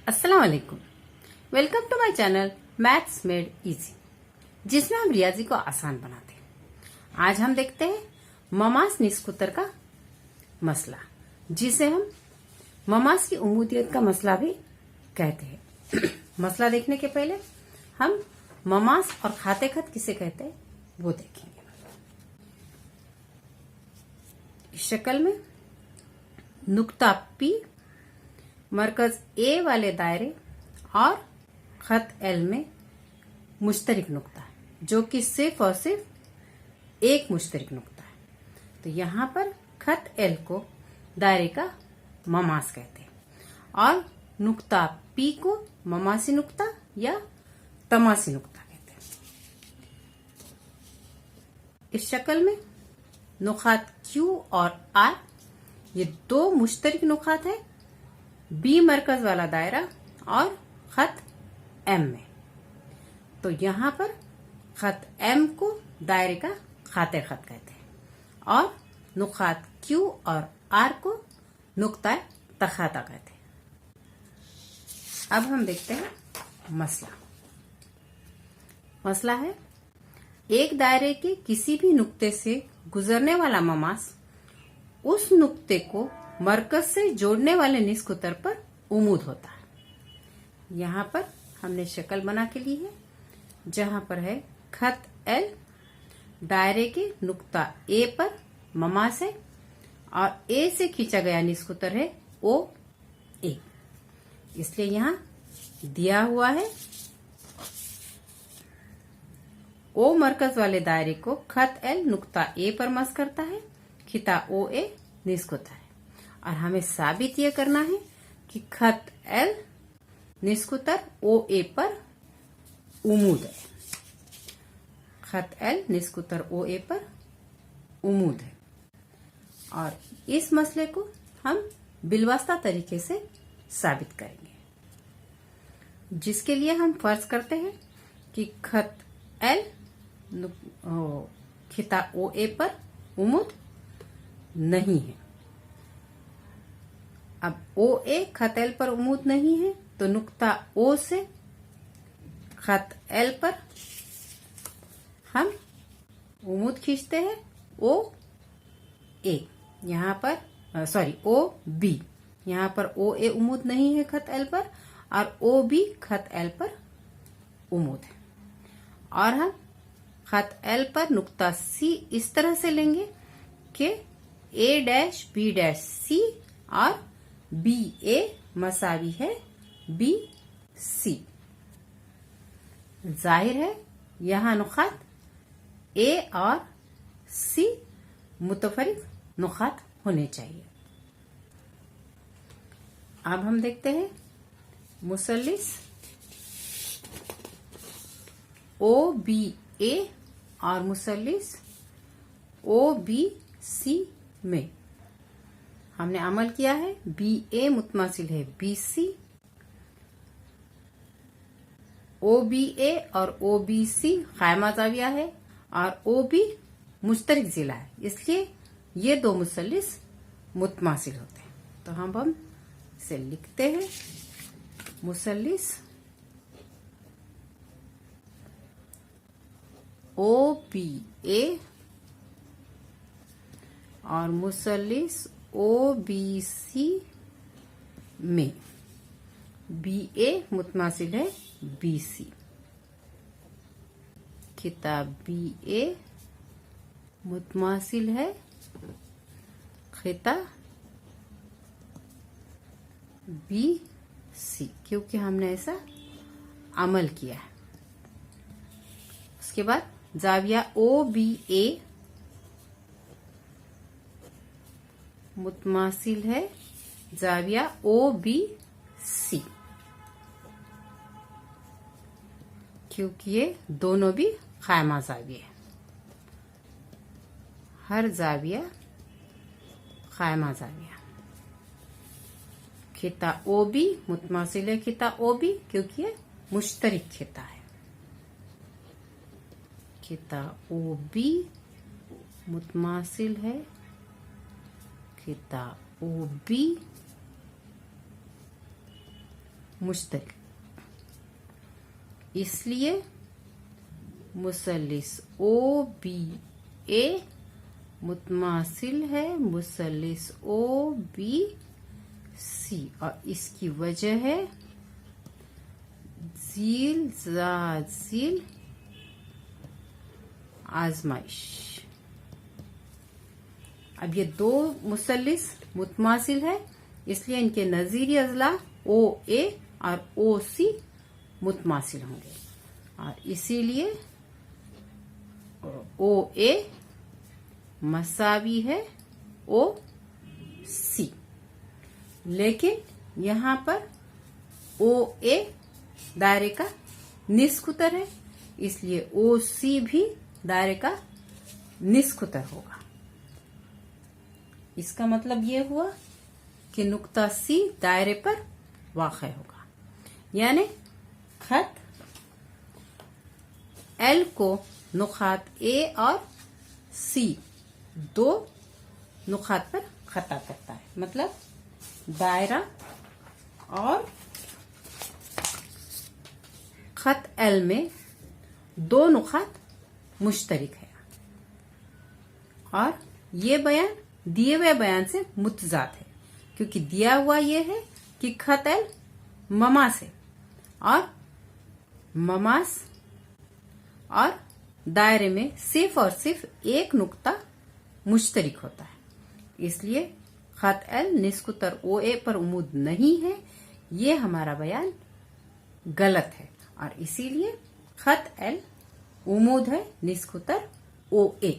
अस्सलाम वालेकुम। Welcome to my channel maths made easy, जिसमें हम रियाजी को आसान बनाते हैं। आज हम देखते हैं ममास निस्कुतर का मसला, जिसे हम ममास की उमूदियत का मसला भी कहते हैं। मसला देखने के पहले हम ममास और खाते खत किसे कहते हैं वो देखेंगे। इस शक्ल में नुक्ता P मरकज ए वाले दायरे और खत एल में मुश्तरिक नुक्ता है, जो कि सिर्फ और सिर्फ एक मुश्तरिक नुक्ता है। तो यहाँ पर खत एल को दायरे का ममास कहते हैं और नुक्ता पी को ममासी नुक्ता या तमासी नुक्ता कहते हैं। इस शक्ल में नुकात क्यू और आर ये दो मुश्तरिक नुकात है बी मरकज वाला दायरा और खत एम में। तो यहाँ पर खत एम को दायरे का खाते खत कहते हैं और नुकात क्यू और आर को नुक्ता तखाता कहते हैं। अब हम देखते हैं मसला है एक दायरे के किसी भी नुक्ते से गुजरने वाला ममास उस नुक्ते को मरकज से जोड़ने वाले निस्कुतर पर उमूद होता है। यहाँ पर हमने शक्ल बना के ली है, जहाँ पर है खत एल, दायरे के नुक्ता ए पर ममास है और ए से खींचा गया निस्कुतर है ओ ए। इसलिए यहाँ दिया हुआ है ओ मरकज वाले दायरे को खत एल नुक्ता ए पर मस करता है, खिता ओ ए निस्कुतर है। और हमें साबित यह करना है कि खत एल निस्कुतर ओ ए पर उमूद है। खत एल निस्कुतर ओ ए पर उमूद है और इस मसले को हम बिलवास्ता तरीके से साबित करेंगे, जिसके लिए हम फर्ज करते हैं कि खत एल खिता ओ ए पर उमूद नहीं है। अब ओ ए खत एल पर उमूद नहीं है तो नुक्ता ओ से खत एल पर हम उमूद खींचते हैं ओ ए। यहाँ पर ओ बी, यहाँ पर ओ ए उमूद नहीं है खत एल पर और ओ बी खत एल पर उमूद है। और हम खत एल पर नुक्ता सी इस तरह से लेंगे कि ए डैश बी डैश सी और बी ए मसावी है बी सी। जाहिर है यहाँ नुकात ए और सी मुतफरिक नुकात होने चाहिए। अब हम देखते हैं मुसल्लिस ओ बी ए और मुसल्लिस ओ बी सी में हमने अमल किया है। बी ए मुतमासिल है बी सी, ओ बी ए और ओ बी सी खायमा जाविया है और ओ बी मुश्तरिक जिला है, इसलिए ये दो मुसल्लिस मुतमासिल होते हैं। तो हम इसे लिखते हैं मुसल्लिस ओ बी ए और मुसल्लिस ओ बी सी में बी ए मुतमासिल है बी सी, खिता बी ए मुतमासिल है खिता बी सी, क्योंकि हमने ऐसा अमल किया है। उसके बाद जाविया ओ बी ए मुतमासिल है जाविया ओ बी सी, क्योंकि ये दोनों भी खायमा जाविया है। हर जाविया खायमा जाविया। खिता ओ बी मुतमासिल है खिता ओ बी, क्योंकि ये मुश्तरिक खिता है। खिता ओ बी मुतमासिल है खिता ओ बी मुश्तरिक, इसलिए मुसल्लिस ओ बी ए मुतमासिल है मुसल्लिस ओ बी सी, और इसकी वजह है जील ज़ाद जील आजमाइश। अब ये दो मुसल्लिस मुतमासिल है, इसलिए इनके नजीरी अजला ओ ए और ओ सी मुतमासिल होंगे, और इसीलिए ओ ए मसावी है ओ सी। लेकिन यहां पर ओ ए दायरे का निस्फ उत्तर है, इसलिए ओ सी भी दायरे का निस्फ उत्तर होगा। इसका मतलब ये हुआ कि नुक्ता सी दायरे पर वाक़या होगा, यानी खत एल को नुकात ए और सी दो नुकात पर खता करता है, मतलब दायरा और खत एल में दो नुकात मुश्तरिक है, और ये बयान दिए हुए बयान से मुतजाद है, क्योंकि दिया हुआ ये है कि खत एल ममास है और ममास और दायरे में सिर्फ और सिर्फ एक नुक्ता मुश्तरिक होता है, इसलिए खत एल निस्फ उत्तर ओ ए पर उमूद नहीं है। ये हमारा बयान गलत है, और इसीलिए खत एल उमूद है निस्फ उत्तर ओ ए।